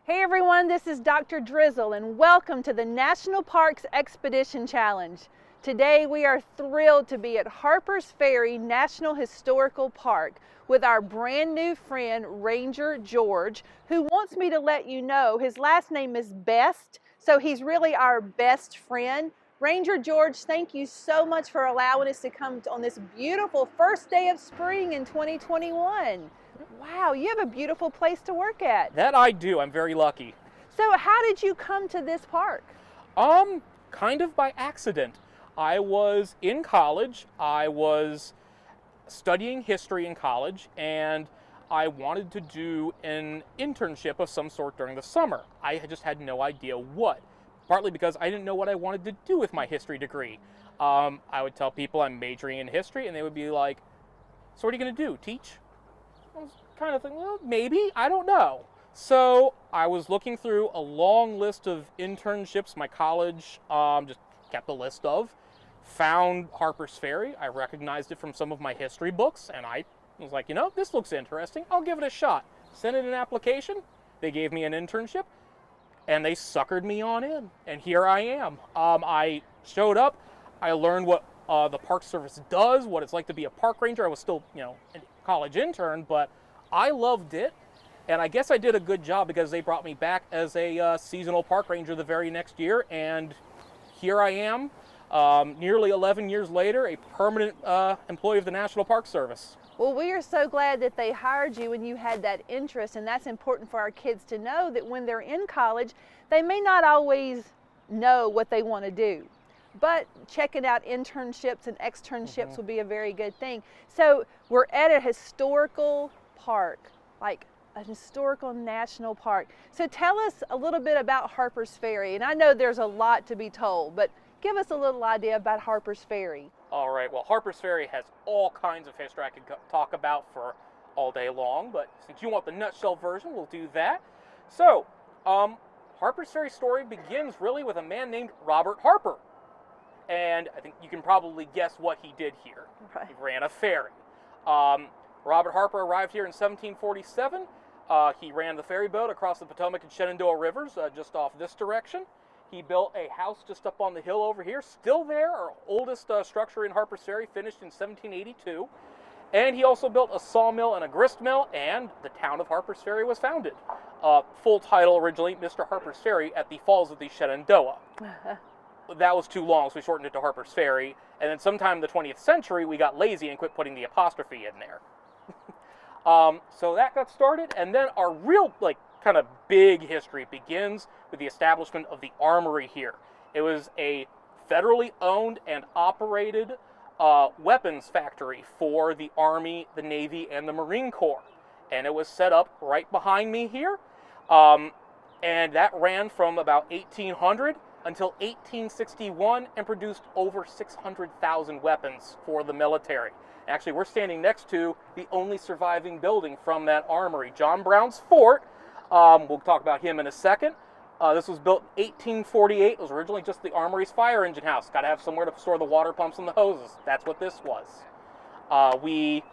Hey everyone, this is Dr. Drizzle and welcome to the National Parks Expedition Challenge. Today we are thrilled to be at Harpers Ferry National Historical Park with our brand new friend Ranger George, who wants me to let you know his last name is Best, so he's really our best friend. Ranger George, thank you so much for allowing us to come on this beautiful first day of spring in 2021. Wow, you have a beautiful place to work at. That I do. I'm very lucky. So how did you come to this park? Kind of by accident. I was in college. I was studying history in college, and I wanted to do an internship of some sort during the summer. I just had no idea what, partly because I didn't know what I wanted to do with my history degree. I would tell people I'm majoring in history, and they would be like, "So what are you going to do, teach?" I was kind of thinking, well, maybe, I don't know. So I was looking through a long list of internships my college just kept a list of, found Harpers Ferry. I recognized it from some of my history books, and I was like, this looks interesting. I'll give it a shot. Sent in an application. They gave me an internship, and they suckered me on in, and here I am. I showed up. I learned what the Park Service does, what it's like to be a park ranger. I was still, a college intern, but I loved it, and I guess I did a good job because they brought me back as a seasonal park ranger the very next year, and here I am, nearly 11 years later, a permanent employee of the National Park Service. Well, we are so glad that they hired you and you had that interest, and that's important for our kids to know that when they're in college, they may not always know what they want to do. But checking out internships and externships will be a very good thing. So we're at a historical park, like a historical national park. So tell us a little bit about Harpers Ferry. And I know there's a lot to be told, but give us a little idea about Harpers Ferry. All right, well, Harpers Ferry has all kinds of history I could talk about for all day long, but since you want the nutshell version, we'll do that. So, Harpers Ferry story begins really with a man named Robert Harper. And I think you can probably guess what he did here. Right. He ran a ferry. Robert Harper arrived here in 1747. He ran the ferry boat across the Potomac and Shenandoah rivers just off this direction. He built a house just up on the hill over here, still there, our oldest structure in Harpers Ferry, finished in 1782. And he also built a sawmill and a grist mill, and the town of Harpers Ferry was founded. Full title originally, Mr. Harpers Ferry at the Falls of the Shenandoah. That was too long, so we shortened it to Harpers Ferry. And then sometime in the 20th century, we got lazy and quit putting the apostrophe in there. So that got started, and then our real, kind of big history begins with the establishment of the armory here. It was a federally owned and operated weapons factory for the Army, the Navy, and the Marine Corps. And it was set up right behind me here. And that ran from about 1800 until 1861 and produced over 600,000 weapons for the military. Actually, we're standing next to the only surviving building from that armory, John Brown's Fort. We'll talk about him in a second. This was built in 1848. It was originally just the armory's fire engine house. Got to have somewhere to store the water pumps and the hoses. That's what this was. We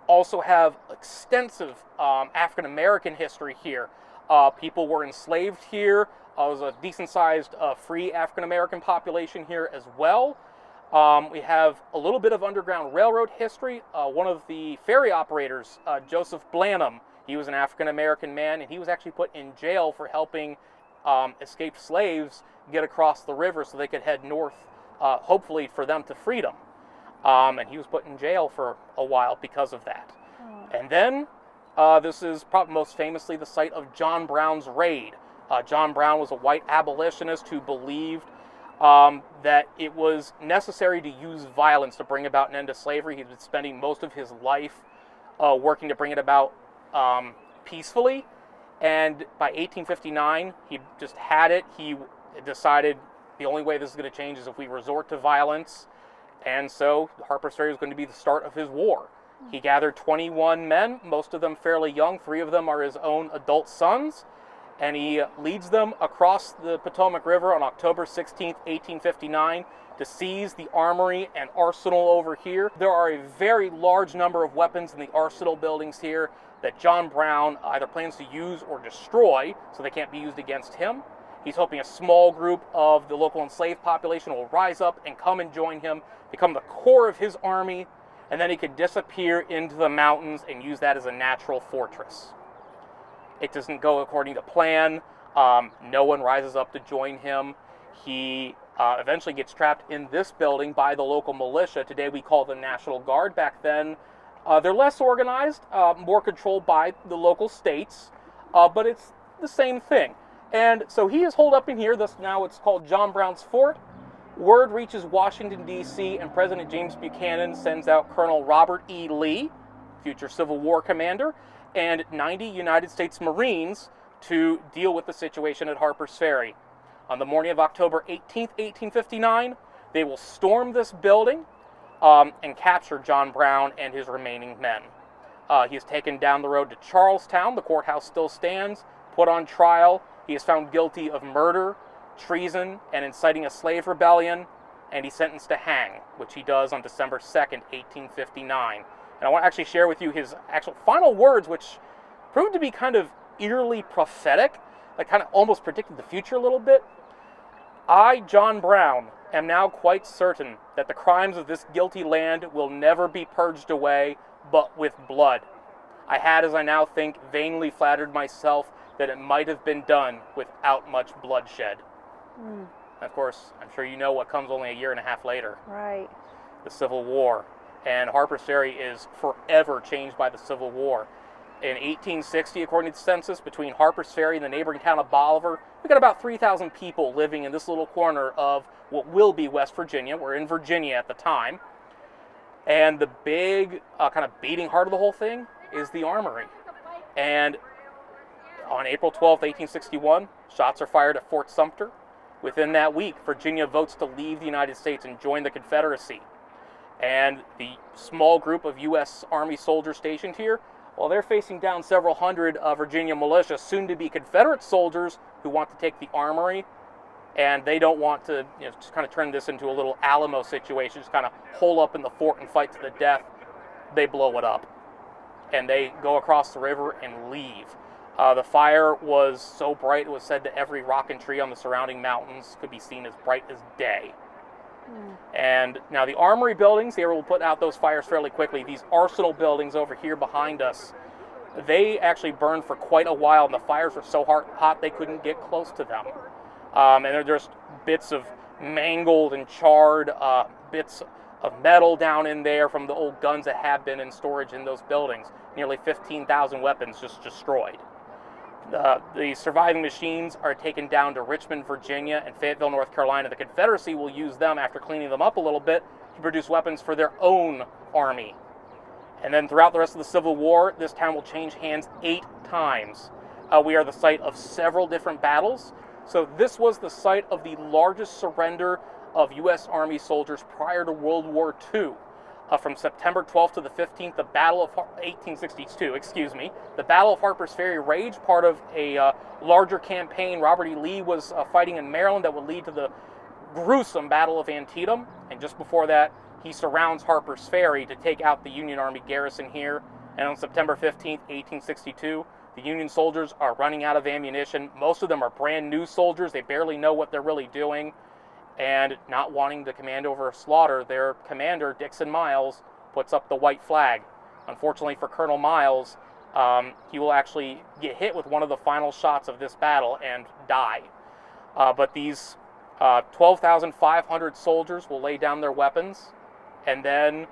also have extensive African-American history here. People were enslaved here. There was a decent-sized free African-American population here as well. We have a little bit of Underground Railroad history. One of the ferry operators, Joseph Blanham, he was an African-American man, and he was actually put in jail for helping escaped slaves get across the river so they could head north, hopefully for them to freedom. And he was put in jail for a while because of that. And then this is probably most famously the site of John Brown's raid. John Brown was a white abolitionist who believed that it was necessary to use violence to bring about an end to slavery. He'd been spending most of his life working to bring it about peacefully. And by 1859, he just had it. He decided the only way this is going to change is if we resort to violence. And so Harpers Ferry was going to be the start of his war. He gathered 21 men, most of them fairly young. 3 of them are his own adult sons. and he leads them across the Potomac River on October 16th, 1859, to seize the armory and arsenal over here. There are a very large number of weapons in the arsenal buildings here that John Brown either plans to use or destroy, so they can't be used against him. He's hoping a small group of the local enslaved population will rise up and come and join him, become the core of his army, and then he could disappear into the mountains and use that as a natural fortress. It doesn't go according to plan. No one rises up to join him. He eventually gets trapped in this building by the local militia. Today we call them National Guard. Back then, they're less organized, more controlled by the local states, but it's the same thing. And so he is holed up in here. Thus now it's called John Brown's Fort. Word reaches Washington, D.C., and President James Buchanan sends out Colonel Robert E. Lee, future Civil War commander, and 90 United States Marines to deal with the situation at Harpers Ferry. On the morning of October 18th, 1859, they will storm this building and capture John Brown and his remaining men. He is taken down the road to Charlestown. The courthouse still stands, put on trial. He is found guilty of murder, treason, and inciting a slave rebellion, and he's sentenced to hang, which he does on December 2nd, 1859. And I want to actually share with you his actual final words, which proved to be kind of eerily prophetic, like kind of almost predicted the future a little bit. I, John Brown, am now quite certain that the crimes of this guilty land will never be purged away, but with blood. I had, as I now think, vainly flattered myself that it might have been done without much bloodshed. And of course, I'm sure you know what comes only a year and a half later. Right. The Civil War. And Harpers Ferry is forever changed by the Civil War. In 1860, according to the census, between Harpers Ferry and the neighboring town of Bolivar, we got about 3,000 people living in this little corner of what will be West Virginia. We're in Virginia at the time. And the big kind of beating heart of the whole thing is the armory. And on April 12th, 1861, shots are fired at Fort Sumter. Within that week, Virginia votes to leave the United States and join the Confederacy. And the small group of U.S. Army soldiers stationed here, well, they're facing down several hundred Virginia militia, soon-to-be Confederate soldiers who want to take the armory, and they don't want to just kind of turn this into a little Alamo situation, just kind of hole up in the fort and fight to the death. They blow it up, and they go across the river and leave. The fire was so bright, it was said that every rock and tree on the surrounding mountains could be seen as bright as day. And now the armory buildings, they will put out those fires fairly quickly. These arsenal buildings over here behind us, they actually burned for quite a while, and the fires were so hot they couldn't get close to them. And there are just bits of mangled and charred bits of metal down in there from the old guns that have been in storage in those buildings. Nearly 15,000 weapons just destroyed. The surviving machines are taken down to Richmond, Virginia, and Fayetteville, North Carolina. The Confederacy will use them after cleaning them up a little bit to produce weapons for their own army. And then throughout the rest of the Civil War, this town will change hands 8 times. We are the site of several different battles. So this was the site of the largest surrender of U.S. Army soldiers prior to World War II. From September 12th to the 15th, the Battle of 1862, the Battle of Harpers Ferry raged, part of a larger campaign. Robert E. Lee was fighting in Maryland that would lead to the gruesome Battle of Antietam. And just before that, he surrounds Harpers Ferry to take out the Union Army garrison here. And on September 15th, 1862, the Union soldiers are running out of ammunition. Most of them are brand new soldiers. They barely know what they're really doing. And not wanting to command over a slaughter, their commander, Dixon Miles, puts up the white flag. Unfortunately for Colonel Miles, he will actually get hit with one of the final shots of this battle and die. But these 12,500 soldiers will lay down their weapons and then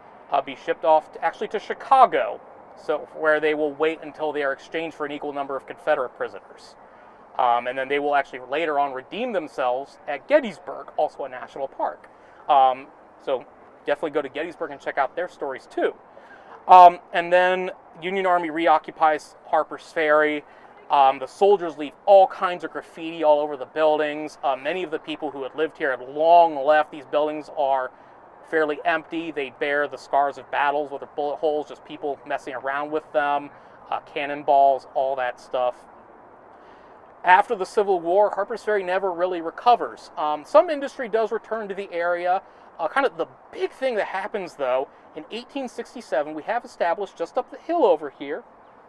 be shipped off to Chicago, so where they will wait until they are exchanged for an equal number of Confederate prisoners. And then they will actually later on redeem themselves at Gettysburg, also a national park. So definitely go to Gettysburg and check out their stories too. And then Union Army reoccupies Harpers Ferry. The soldiers leave all kinds of graffiti all over the buildings. Many of the people who had lived here had long left. These buildings are fairly empty. They bear the scars of battles, whether bullet holes, just people messing around with them, cannonballs, all that stuff. After the Civil War, Harpers Ferry never really recovers. Some industry does return to the area. Kind of the big thing that happens, though, in 1867, we have established just up the hill over here,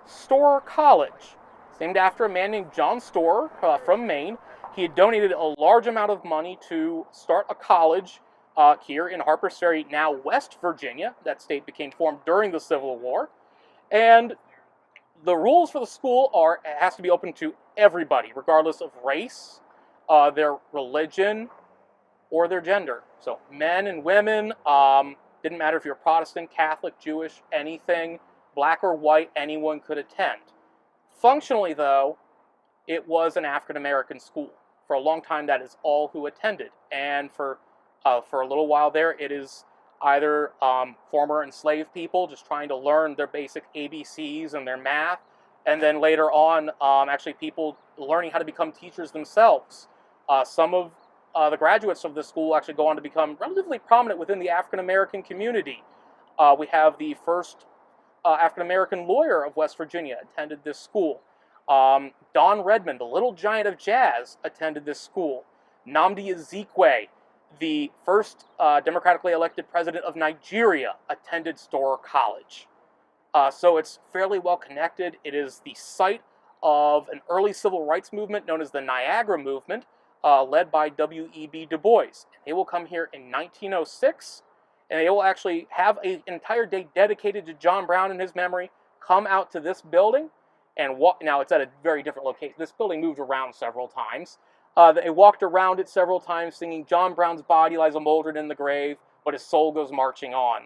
Storer College. It's named after a man named John Storer from Maine. He had donated a large amount of money to start a college here in Harpers Ferry, now West Virginia. That state became formed during the Civil War. And the rules for the school are it has to be open to everybody, regardless of race, their religion, or their gender. So men and women, didn't matter if you're Protestant, Catholic, Jewish, anything, black or white, anyone could attend. Functionally, though, it was an African-American school. For a long time, that is all who attended. And for a little while there, it is either former enslaved people just trying to learn their basic ABCs and their math, and then later on, actually people learning how to become teachers themselves. Some of the graduates of this school actually go on to become relatively prominent within the African-American community. We have the first African-American lawyer of West Virginia attended this school. Don Redmond, the little giant of jazz, attended this school. Nnamdi Ezekwe, the first democratically elected president of Nigeria, attended Storer College. So it's fairly well connected. It is the site of an early civil rights movement known as the Niagara Movement, led by W.E.B. Du Bois. They will come here in 1906, and they will actually have an entire day dedicated to John Brown in his memory, come out to this building, and walk. Now, it's at a very different location. This building moved around several times. They walked around it several times, singing John Brown's body lies a moldering in the grave, but his soul goes marching on.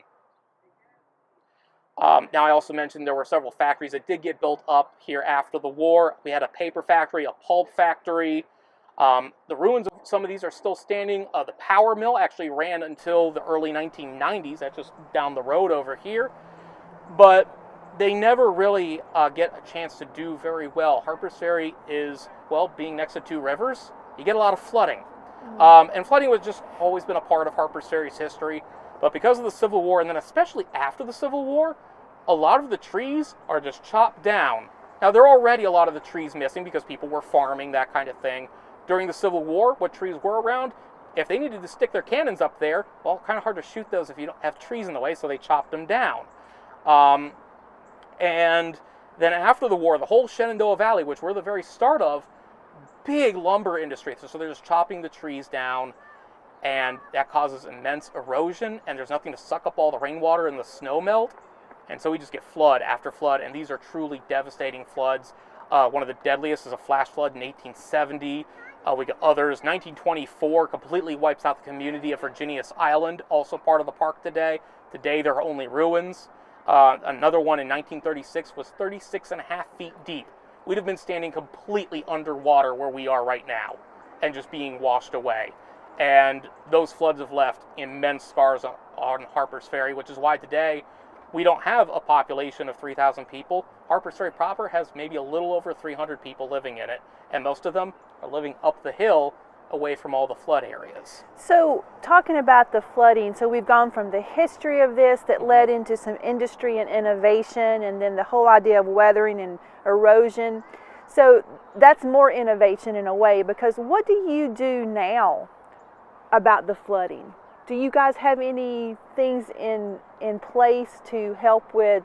Now, I also mentioned there were several factories that did get built up here after the war. We had a paper factory, a pulp factory. The ruins of some of these are still standing. The power mill actually ran until the early 1990s. That's just down the road over here. But they never really get a chance to do very well. Harpers Ferry is, well, being next to two rivers, you get a lot of flooding. And flooding was just always been a part of Harpers Ferry's history. But because of the Civil War, and then especially after the Civil War, a lot of the trees are just chopped down. Now, there are already a lot of the trees missing because people were farming, that kind of thing. During the Civil War, what trees were around, if they needed to stick their cannons up there, well, kind of hard to shoot those if you don't have trees in the way, so they chopped them down. And then after the war, the whole Shenandoah Valley, which we're the very start of, big lumber industry. So they're just chopping the trees down, and that causes immense erosion, and there's nothing to suck up all the rainwater and the snow melt. And so we just get flood after flood, and these are truly devastating floods. One of the deadliest is a flash flood in 1870. We got others. 1924 completely wipes out the community of Virginius Island, also part of the park today. Today there are only ruins. Another one in 1936 was 36.5 feet deep. We'd have been standing completely underwater where we are right now and just being washed away. And those floods have left immense scars on Harpers Ferry, which is why today we don't have a population of 3,000 people. Harpers Ferry proper has maybe a little over 300 people living in it, and most of them are living up the hill away from all the flood areas. So, talking about the flooding, so we've gone from the history of this that led into some industry and innovation, and then the whole idea of weathering and erosion. So that's more innovation in a way, because what do you do now about the flooding? Do you guys have any things in place to help with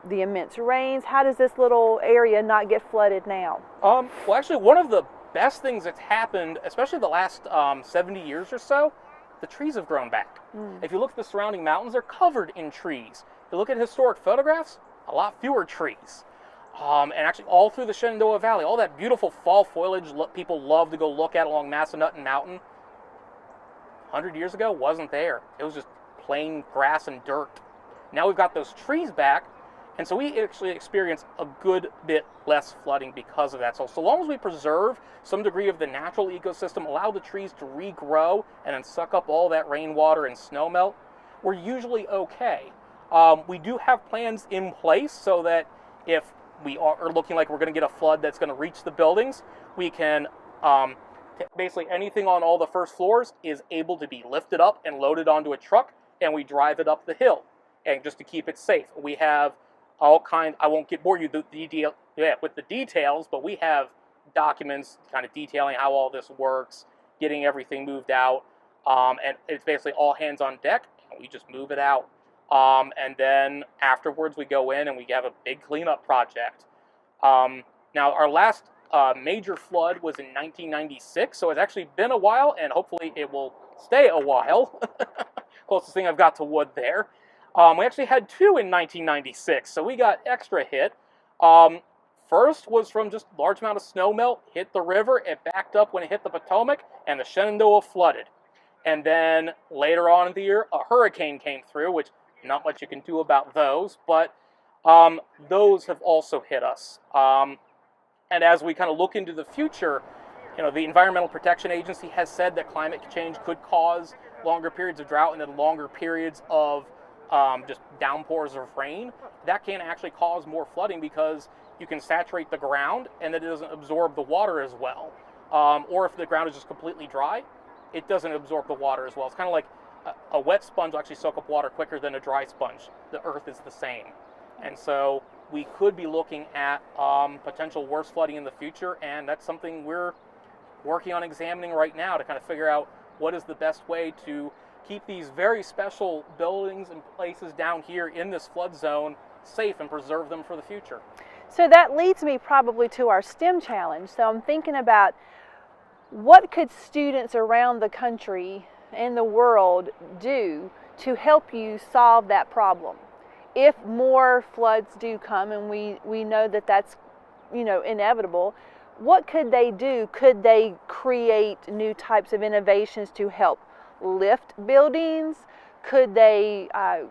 the immense rains? How does this little area not get flooded now? Well, actually, one of the best things that's happened, especially the last 70 years or so, the trees have grown back. If you look at the surrounding mountains, they're covered in trees. If you look at historic photographs, a lot fewer trees. And actually, all through the Shenandoah Valley, all that beautiful fall foliage people love to go look at along Massanutten Mountain, 100 years ago wasn't there. It was just plain grass and dirt. Now we've got those trees back, and so we actually experience a good bit less flooding because of that. So long as we preserve some degree of the natural ecosystem, allow the trees to regrow and then suck up all that rainwater and snowmelt, we're usually okay. We do have plans in place so that if we are looking like we're going to get a flood that's going to reach the buildings, we can basically anything on all the first floors is able to be lifted up and loaded onto a truck, and we drive it up the hill, and just to keep it safe. We have all kinds, I won't bore you with the details, but we have documents kind of detailing how all this works, getting everything moved out, and it's basically all hands on deck, and we just move it out. And then afterwards we go in and we have a big cleanup project. Now our last major flood was in 1996, so it's actually been a while, and hopefully it will stay a while. Closest thing I've got to wood there. We actually had two in 1996, so we got extra hit. First was from just a large amount of snow melt, hit the river, it backed up when it hit the Potomac, and the Shenandoah flooded. And then later on in the year, a hurricane came through, which not much you can do about those, but those have also hit us. And as we kind of look into the future, you know, the Environmental Protection Agency has said that climate change could cause longer periods of drought and then longer periods of just downpours of rain. That can actually cause more flooding because you can saturate the ground and then it doesn't absorb the water as well. Or if the ground is just completely dry, it doesn't absorb the water as well. It's kind of like a wet sponge will actually soak up water quicker than a dry sponge. The earth is the same. And so we could be looking at potential worse flooding in the future, and that's something we're working on examining right now to kind of figure out what is the best way to keep these very special buildings and places down here in this flood zone safe and preserve them for the future. So that leads me probably to our STEM challenge. So I'm thinking about what could students around the country and the world do to help you solve that problem? If more floods do come, and we know that that's, you know, inevitable, what could they do? Could they create new types of innovations to help lift buildings? Could they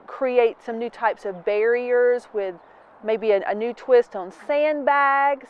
create some new types of barriers with maybe a new twist on sandbags?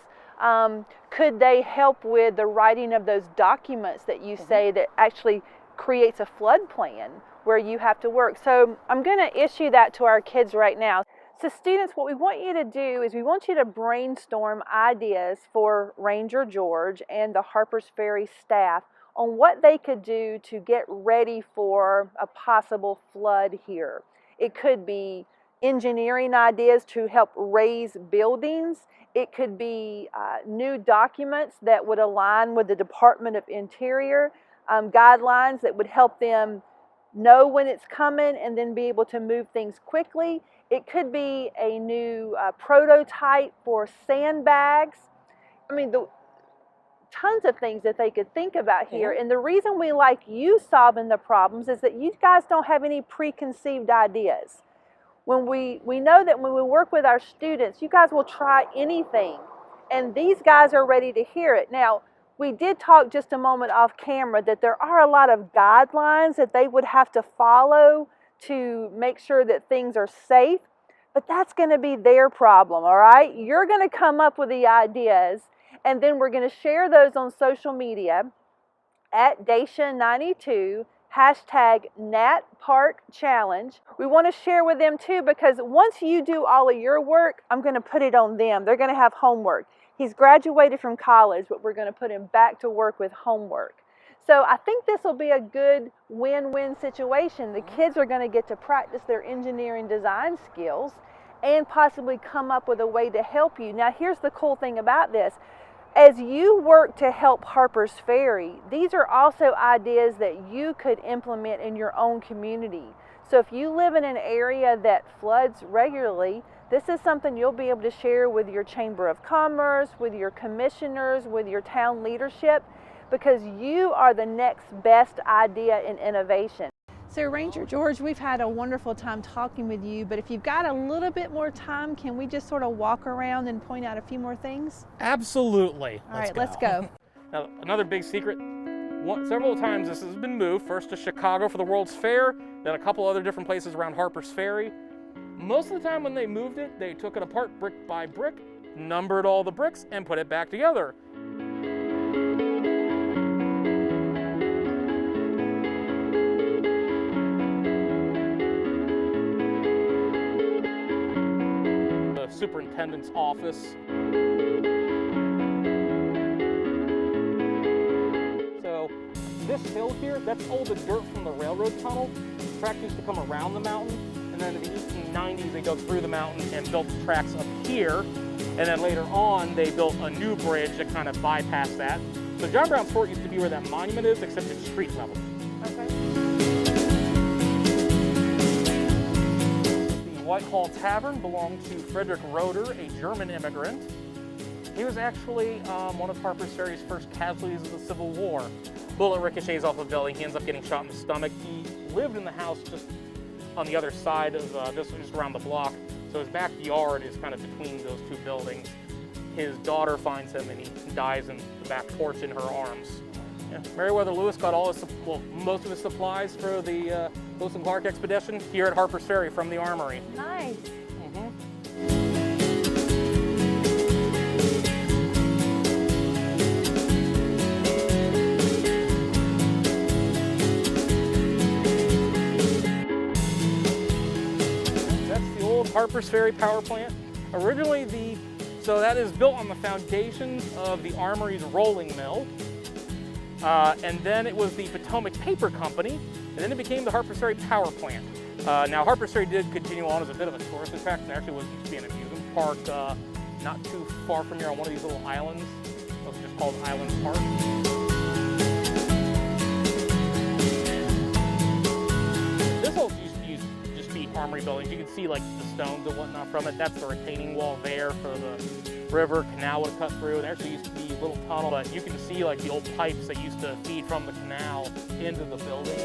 Could they help with the writing of those documents that you say that actually creates a flood plan where you have to work? So I'm going to issue that to our kids right now. So students, what we want you to do is we want you to brainstorm ideas for Ranger George and the Harpers Ferry staff on what they could do to get ready for a possible flood here. It could be engineering ideas to help raise buildings. It could be new documents that would align with the Department of Interior, guidelines that would help them know when it's coming and then be able to move things quickly. It could be a new prototype for sandbags. I mean, tons of things that they could think about here. And the reason we like you solving the problems is that you guys don't have any preconceived ideas. When we know that when we work with our students, you guys will try anything, and these guys are ready to hear it. Now, we did talk just a moment off camera that there are a lot of guidelines that they would have to follow to make sure that things are safe, but that's going to be their problem, all right? You're going to come up with the ideas, and then we're going to share those on social media at Dacia92, hashtag NatParkChallenge. We want to share with them too, because once you do all of your work, I'm going to put it on them. They're going to have homework. He's graduated from college, but we're going to put him back to work with homework. So I think this will be a good win-win situation. The kids are going to get to practice their engineering design skills and possibly come up with a way to help you. Now, here's the cool thing about this. As you work to help Harpers Ferry, these are also ideas that you could implement in your own community. So if you live in an area that floods regularly, this is something you'll be able to share with your Chamber of Commerce, with your commissioners, with your town leadership, because you are the next best idea in innovation. So Ranger George, we've had a wonderful time talking with you, but if you've got a little bit more time, can we just sort of walk around and point out a few more things? Absolutely. All right, let's go. Now, another big secret, several times this has been moved, first to Chicago for the World's Fair, then a couple other different places around Harpers Ferry. Most of the time when they moved it, they took it apart brick by brick, numbered all the bricks, and put it back together. Superintendent's office. So this hill here, that's all the dirt from the railroad tunnel. The tracks used to come around the mountain, and then in the 1890s they dug through the mountain and built tracks up here. And then later on, they built a new bridge that kind of bypassed that. So John Brown's Fort used to be where that monument is, except it's street level. Okay. The Whitehall Tavern belonged to Frederick Roeder, a German immigrant. He was actually one of Harpers Ferry's first casualties of the Civil War. Bullet ricochets off the building. He ends up getting shot in the stomach. He lived in the house just on the other side of this was just around the block. So his backyard is kind of between those two buildings. His daughter finds him and he dies in the back porch in her arms. Yeah. Meriwether Lewis got all his, most of his supplies for the Lewis and Clark expedition here at Harpers Ferry from the Armory. Nice. Harpers Ferry power plant. Originally, so that is built on the foundations of the Armory's rolling mill. And then it was the Potomac Paper Company, and then it became the Harpers Ferry power plant. Now, Harpers Ferry did continue on as a bit of a tourist attraction. There actually used to be an amusement park not too far from here on one of these little islands. It was just called Island Park. This whole Armory buildings. You can see like the stones and whatnot from it. That's the retaining wall there for the river. Canal would have cut through. There actually used to be a little tunnel, but you can see like the old pipes that used to feed from the canal into the building.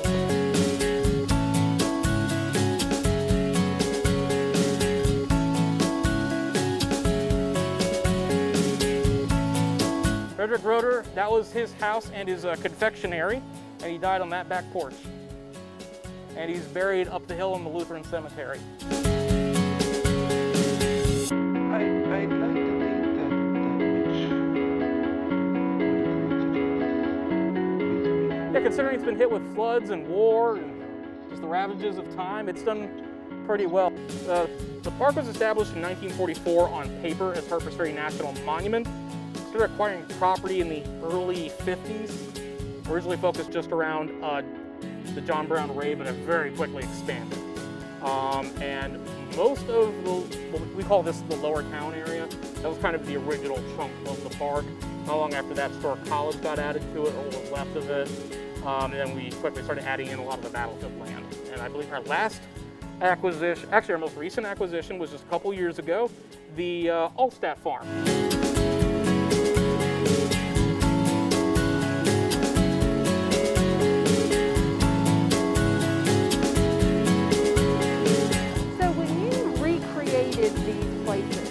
Frederick Roeder, that was his house and his confectionery, and he died on that back porch. And he's buried up the hill in the Lutheran Cemetery. I'd like to think that Yeah, considering it's been hit with floods and war and just the ravages of time, it's done pretty well. The park was established in 1944 on paper as Harpers Ferry National Monument. Started acquiring property in the early 50s. Originally focused just around the John Brown Ray, but have very quickly expanded. And most of we call this the lower town area. That was kind of the original chunk of the park. Not long after that, Store College got added to it, or what was left of it. And then we quickly started adding in a lot of the battlefield land. And I believe our last acquisition, actually our most recent acquisition was just a couple years ago, the Altstadt Farm. These places.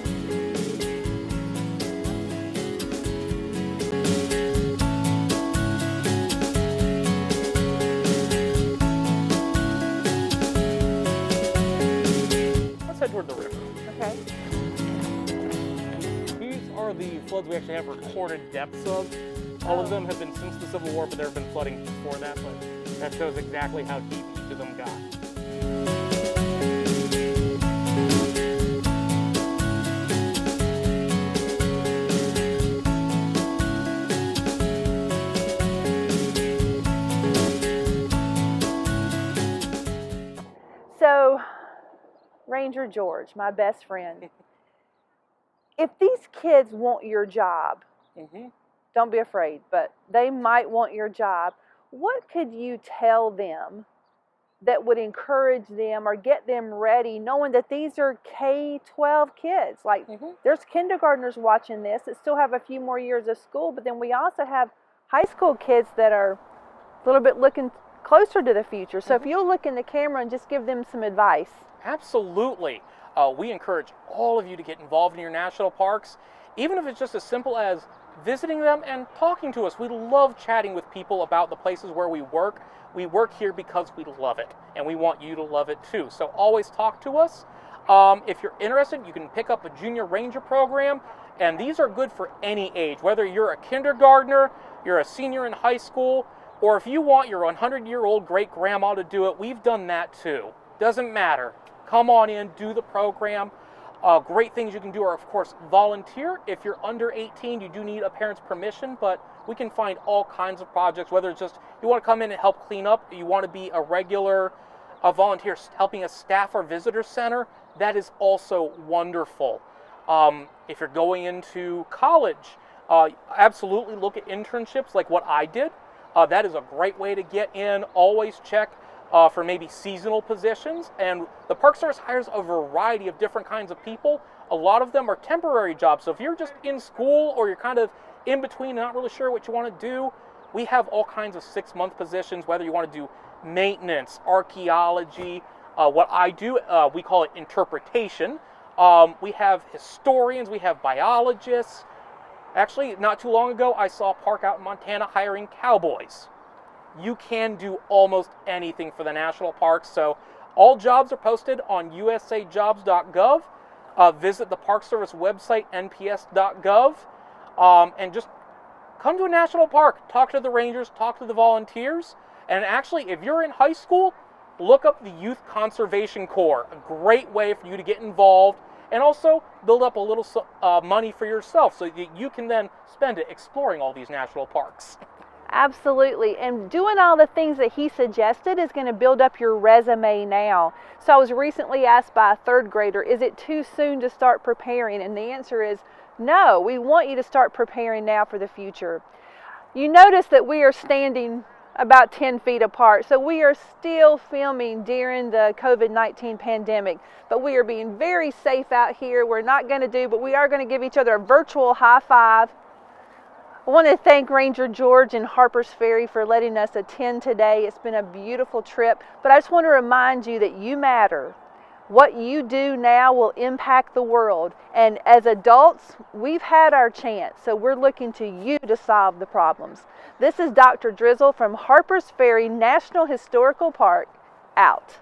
Let's head toward the river. Okay. These are the floods we actually have recorded depths of. All of them have been since the Civil War, but there have been flooding before that, but that shows exactly how deep each of them got. So, Ranger George, my best friend, if these kids want your job, don't be afraid, but they might want your job, what could you tell them that would encourage them or get them ready, knowing that these are K-12 kids? Like, there's kindergartners watching this that still have a few more years of school, but then we also have high school kids that are a little bit looking closer to the future. So if you'll look in the camera and just give them some advice. Absolutely. We encourage all of you to get involved in your national parks, even if it's just as simple as visiting them and talking to us. We love chatting with people about the places where we work. We work here because we love it, and we want you to love it too. So always talk to us. If you're interested, you can pick up a junior ranger program, and these are good for any age, whether you're a kindergartner, you're a senior in high school, or if you want your 100-year-old great-grandma to do it, we've done that too. Doesn't matter. Come on in, do the program. Great things you can do are, of course, volunteer. If you're under 18, you do need a parent's permission, but we can find all kinds of projects, whether it's just you want to come in and help clean up, you want to be a regular volunteer helping us staff our visitor center, that is also wonderful. If you're going into college, absolutely look at internships like what I did. That is a great way to get in. Always check for maybe seasonal positions. And the Park Service hires a variety of different kinds of people. A lot of them are temporary jobs. So if you're just in school or you're kind of in between and not really sure what you want to do, we have all kinds of 6-month positions, whether you want to do maintenance, archaeology. What I do, we call it interpretation. We have historians, we have biologists. Actually, not too long ago, I saw a park out in Montana hiring cowboys. You can do almost anything for the national parks. So all jobs are posted on usajobs.gov. Visit the Park Service website, nps.gov, and just come to a national park. Talk to the rangers, talk to the volunteers. And actually, if you're in high school, look up the Youth Conservation Corps. A great way for you to get involved and also build up a little money for yourself so that you can then spend it exploring all these national parks. Absolutely, and doing all the things that he suggested is going to build up your resume now. So I was recently asked by a 3rd grader, is it too soon to start preparing? And the answer is no, we want you to start preparing now for the future. You notice that we are standing about 10 feet apart, so we are still filming during the COVID-19 pandemic, but we are being very safe out here. We're not going to but we are going to give each other a virtual high five. I want to thank Ranger George and Harpers Ferry for letting us attend today. It's been a beautiful trip, but I just want to remind you that you matter. What you do now will impact the world, and as adults, we've had our chance, so we're looking to you to solve the problems. This is Dr. Drizzle from Harpers Ferry National Historical Park, out.